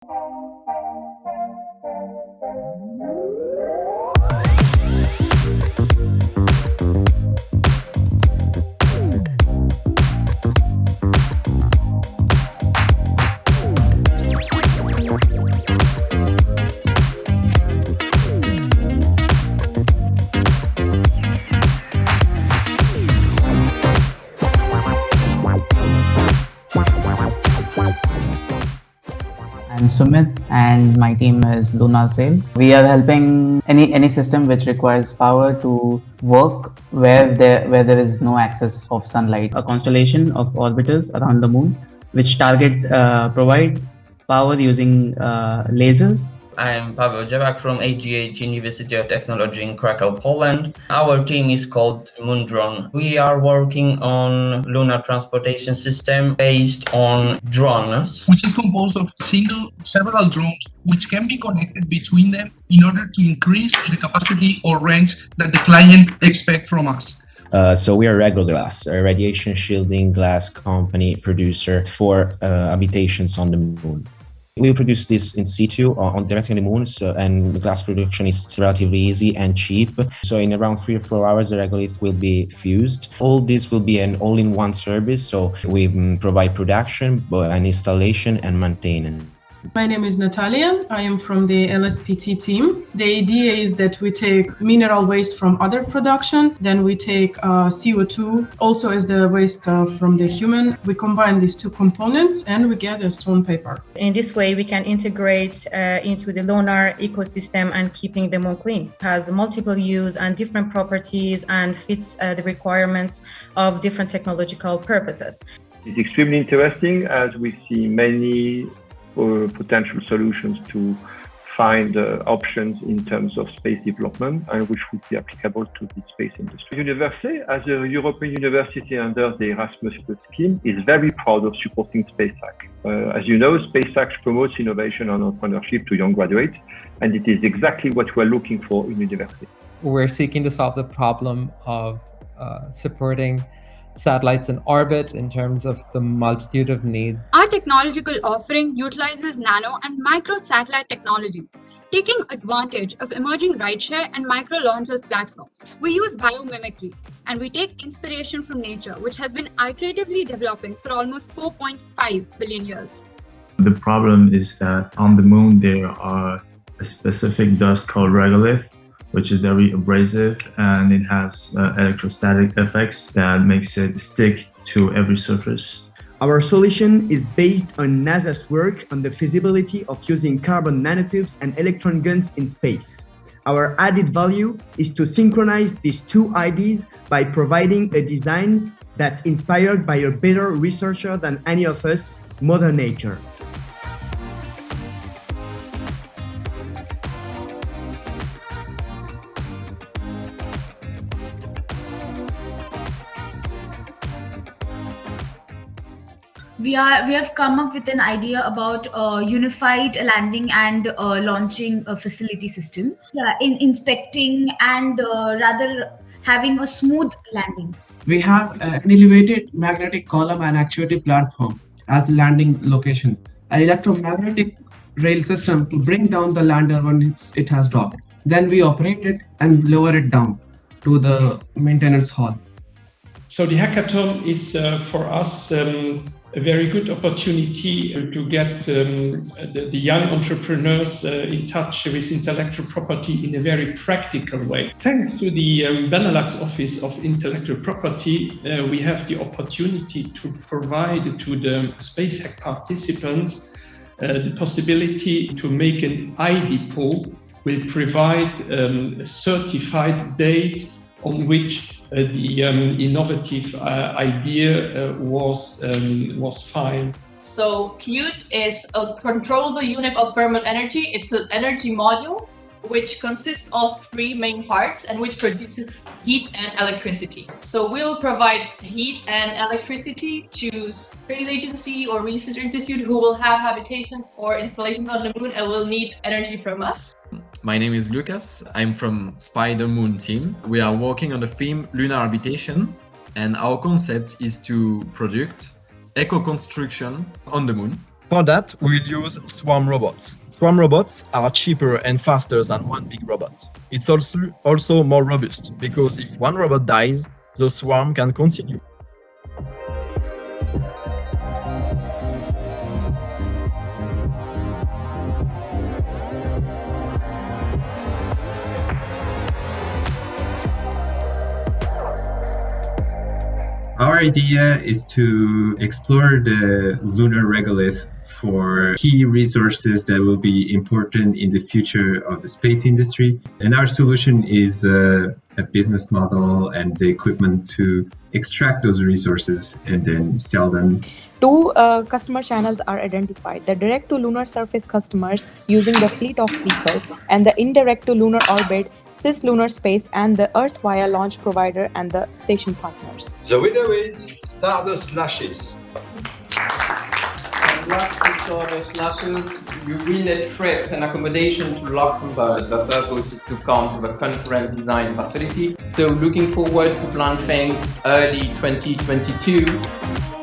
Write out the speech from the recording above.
I'm Sumit and my team is Lunar Sail. We are helping any system which requires power to work where there is no access of sunlight. A constellation of orbiters around the moon which provide power using lasers. I am Paweł Dziewak from AGH University of Technology in Krakow, Poland. Our team is called Moondrone. We are working on lunar transportation system based on drones, which is composed of several drones which can be connected between them in order to increase the capacity or range that the client expects from us. So we are Regoglass, a radiation shielding glass company producer for habitations on the moon. We produce this in situ directly on the moon, and the glass production is relatively easy and cheap. So in around 3 or 4 hours, the regolith will be fused. All this will be an all-in-one service. So we provide production, and installation and maintenance. My name is Natalia. I am from the LSPT team. The idea is that we take mineral waste from other production, then we take CO2 also as the waste from the human. We combine these two components and we get a stone paper. In this way, we can integrate into the lunar ecosystem and keeping the moon clean. It has multiple use and different properties and fits the requirements of different technological purposes. It's extremely interesting as we see many potential solutions to find options in terms of space development and which would be applicable to the space industry. University, as a European university under the Erasmus scheme, is very proud of supporting SpaceHack. As you know, SpaceHack promotes innovation and entrepreneurship to young graduates, and it is exactly what we're looking for in university. We're seeking to solve the problem of supporting satellites in orbit in terms of the multitude of needs. Our technological offering utilizes nano and micro satellite technology, taking advantage of emerging rideshare and micro launchers platforms. We use biomimicry and we take inspiration from nature, which has been iteratively developing for almost 4.5 billion years. The problem is that on the moon there are a specific dust called regolith, which is very abrasive, and it has electrostatic effects that makes it stick to every surface. Our solution is based on NASA's work on the feasibility of using carbon nanotubes and electron guns in space. Our added value is to synchronize these two ideas by providing a design that's inspired by a better researcher than any of us, Mother Nature. We have come up with an idea about unified landing and launching a facility system. In inspecting and rather having a smooth landing. We have an elevated magnetic column and actuative platform as landing location. An electromagnetic rail system to bring down the lander when it has dropped. Then we operate it and lower it down to the maintenance hall. So the hackathon is for us a very good opportunity to get the young entrepreneurs in touch with intellectual property in a very practical way. Thanks to the Benelux Office of Intellectual Property, we have the opportunity to provide to the SpaceHack participants the possibility to make an ID pool, will provide a certified date on which the innovative idea was filed. So CUTE is a controllable unit of thermal energy. It's an energy module which consists of 3 main parts and which produces heat and electricity. So we'll provide heat and electricity to space agency or research institute who will have habitations or installations on the moon and will need energy from us. My name is Lucas. I'm from Spider Moon team. We are working on the theme lunar habitation, and our concept is to produce eco-construction on the moon For that, we'll use swarm robots. Swarm robots are cheaper and faster than one big robot. It's also more robust, because if one robot dies, the swarm can continue. Our idea is to explore the lunar regolith for key resources that will be important in the future of the space industry. And our solution is a business model and the equipment to extract those resources and then sell them. Two customer channels are identified: the direct to lunar surface customers using the fleet of vehicles, and the indirect to lunar orbit, cislunar space, and the Earth via launch provider and the station partners. The winner is Stardust Lashes. Congrats to Stardust Lashes. You win a trip and accommodation to Luxembourg. The purpose is to come to the conference design facility. So looking forward to plan things early 2022.